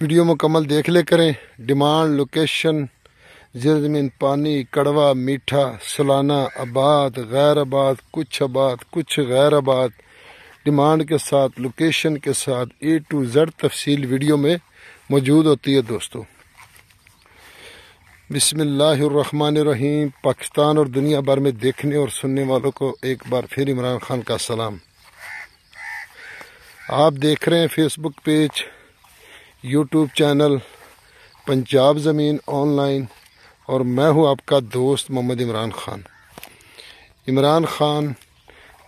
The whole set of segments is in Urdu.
ویڈیو مکمل دیکھ لے کریں۔ ڈیمانڈ، لوکیشن، زیر زمین پانی، کڑوا، میٹھا، سالانہ، آباد، غیر آباد، کچھ غیر آباد، ڈیمانڈ کے ساتھ، لوکیشن کے ساتھ A to Z تفصیل ویڈیو میں موجود ہوتی ہے دوستو۔ بسم اللہ الرحمن الرحیم۔ پاکستان اور دنیا بھر میں دیکھنے اور سننے والوں کو ایک بار پھر عمران خان کا سلام۔ آپ دیکھ رہے ہیں فیس بک پیج، یوٹیوب چینل پنجاب زمین آن لائن، اور میں ہوں آپ کا دوست محمد عمران خان۔ عمران خان،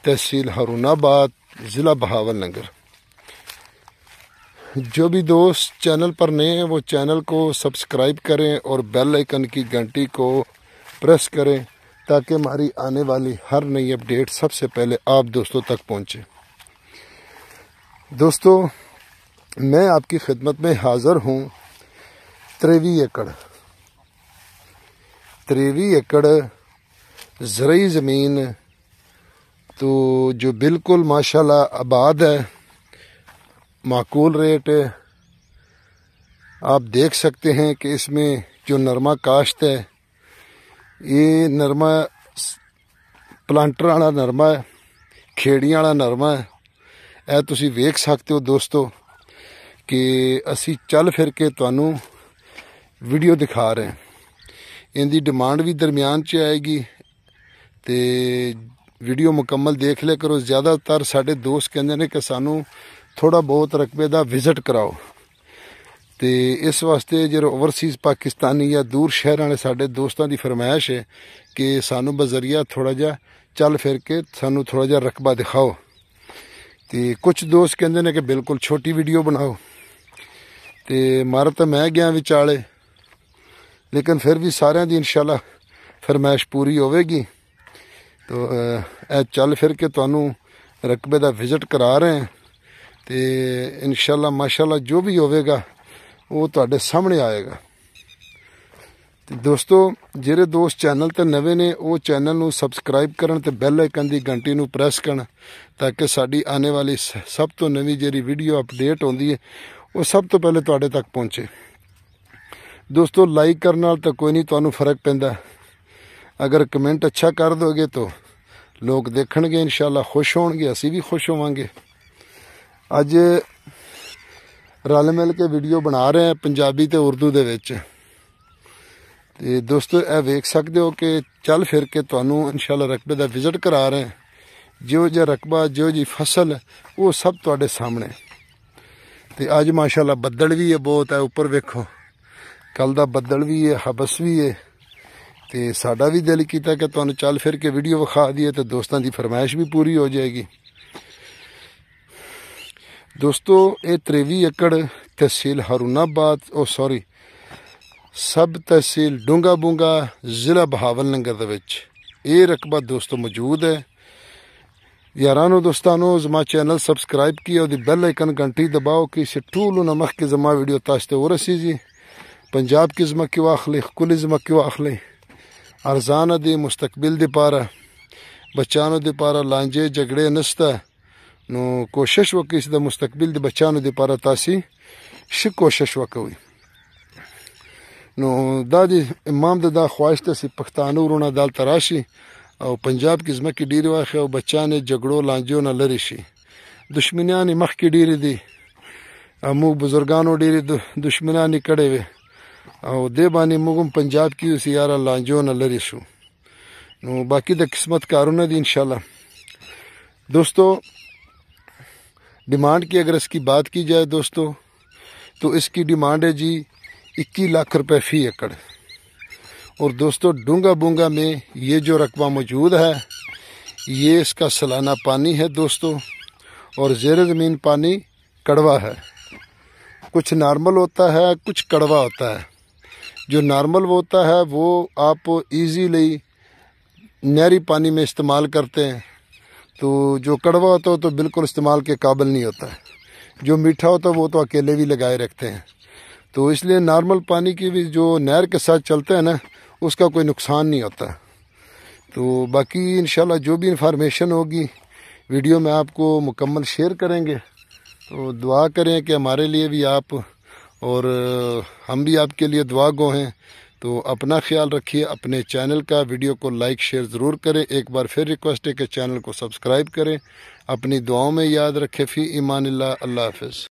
تحصیل ہارون آباد، ضلع بہاول نگر۔ جو بھی دوست چینل پر نئے ہیں وہ چینل کو سبسکرائب کریں اور بیل آئیکن کی گھنٹی کو پریس کریں تاکہ ہماری آنے والی ہر نئی اپڈیٹ سب سے پہلے آپ دوستوں تک پہنچے۔ دوستو، میں آپ کی خدمت میں حاضر ہوں 23 ایکڑ زرعی زمین، تو جو بالکل ماشاءاللہ آباد ہے، معقول ریٹ ہے۔ آپ دیکھ سکتے ہیں کہ اس میں جو نرما کاشت ہے، یہ نرما پلانٹر والا نرما ہے، کھیڑیاں والا نرما ہے۔ اے تسی ویکھ سکتے ہو دوستو کہ اسی چل پھر کے تانوں ویڈیو دکھا رہے ہیں۔ ان دی ڈیمانڈ بھی درمیان چ آئے گی، تے ویڈیو مکمل دیکھ لے کرو۔ زیادہ تر ساڈے دوست کہندے نے کہ سانوں تھوڑا بہت رقبے دا وزٹ کراؤ، تے اس واسطے جو اوورسیز پاکستانی یا دور شہر والے ساڈے دوستاں دی فرمائش ہے کہ سانوں بذریعہ تھوڑا جا چل پھر کے سانوں تھوڑا جا رقبہ دکھاؤ۔ تے کچھ دوست کہندے نے کہ بالکل چھوٹی ویڈیو بناؤ، تے مارا تو میں گیا وچالے، لیکن پھر بھی سارے دی انشاءاللہ فرمائش پوری ہوئے گی۔ تو اے چل پھر کے تانوں رقبے دا وزٹ کرا رہے ہیں، تے انشاءاللہ ماشاءاللہ جو بھی ہوئے گا وہ تواڈے سامنے آئے گا۔ دوستو، جہے دوست چینل تے نویں نے وہ چینل نو سبسکرائب کرن تے بیل آئیکن دی گھنٹی نو پریس کرن تاکہ ساڈی آنے والی سب تو نویں جہی ویڈیو اپڈیٹ ہوندی ہے وہ سب تو پہلے تواڈے تک پہنچے۔ دوستو، لائک کرن نال تے کوئی نہیں تانوں فرق پیندا، اگر کمنٹ اچھا کر دو گے تو لوگ دیکھن گے، انشاءاللہ خوش ہون گے، اسی بھی خوش ہوواں گے۔ اج رل مل کے ویڈیو بنا رہے ہیں پنجابی تے اردو دے وچ۔ تے دوستو، اے ویکھ سکدے ہو کہ چل پھر کے تانوں انشاءاللہ رقبے دا وزٹ کرا رہے ہیں۔ جو جا رقبہ، جو جی فصل، وہ سب تواڈے سامنے۔ تے اج ماشاءاللہ بدل بھی ہے بہت ہے، اوپر ویکھو کل دا بدل بھی ہے، حبس بھی ہے۔ تے ساڈا بھی دل کیتا کہ تانوں چل پھر کے ویڈیو وکھا دیے تے دوستاں دی فرمائش بھی پوری ہو جائے گی۔ دوستو، اے 23 ایکڑ تحصیل ہارون آباد سب تحصیل ڈونگا بونگا، ضلع بہاول نگر دے وچ اے رقبہ دوستو موجود ہے۔ یارانو دوستانو، زما چینل سبسکرائب کیا، دی بیل آئیکن گھنٹی دباؤ کہ اسے ٹولو نمخ کے زما ویڈیو تاستے ہو رسی جی۔ پنجاب کی زما کیوں آخلی، کلی زما کیوں آخلی، ارزان دی مستقبل دی پارا بچانو دی پارا لانجے جگڑے نستا نو کوشش وکی اس دا مستقبل دی بچانو دی پارا تاسی کوشش وکوی نو دا دی امام دا خواہش تاسی پختانو رونا دال تراشی او پنجاب کی زما کی ڈیری واخی او بچانے جگڑو لانجو نا لریشی دشمنیانی مخ کی ڈیری دی امو بزرگانو ڈیری دشمنانی کڑے وے او دے بانی مگم پنجاب کی اسی یارا لانجو نا لریشو نو باقی دا قسمت کارونا دی انشاءاللہ۔ دوستو، ڈیمانڈ کی اگر اس کی بات کی جائے دوستو تو اس کی ڈیمانڈ ہے جی 21 لاکھ روپے فی ایکڑ۔ اور دوستو، ڈونگا بونگا میں یہ جو رقبہ موجود ہے یہ اس کا سالانہ پانی ہے دوستو، اور زیر زمین پانی کڑوا ہے۔ کچھ نارمل ہوتا ہے، کچھ کڑوا ہوتا ہے۔ جو نارمل ہوتا ہے وہ آپ ایزیلی نہری پانی میں استعمال کرتے ہیں، تو جو کڑوا ہوتا ہے تو بالکل استعمال کے قابل نہیں ہوتا ہے۔ جو میٹھا ہوتا ہے وہ تو اکیلے بھی لگائے رکھتے ہیں، تو اس لیے نارمل پانی کی بھی جو نہر کے ساتھ چلتا ہے نا اس کا کوئی نقصان نہیں ہوتا۔ تو باقی انشاءاللہ جو بھی انفارمیشن ہوگی ویڈیو میں آپ کو مکمل شیئر کریں گے، تو دعا کریں کہ ہمارے لیے بھی آپ اور ہم بھی آپ کے لیے دعا گو ہیں. تو اپنا خیال رکھیے، اپنے چینل کا ویڈیو کو لائک شیئر ضرور کریں. ایک بار پھر ریکویسٹ ہے کہ چینل کو سبسکرائب کریں. اپنی دعاؤں میں یاد رکھیں. فی امان اللہ. اللہ حافظ.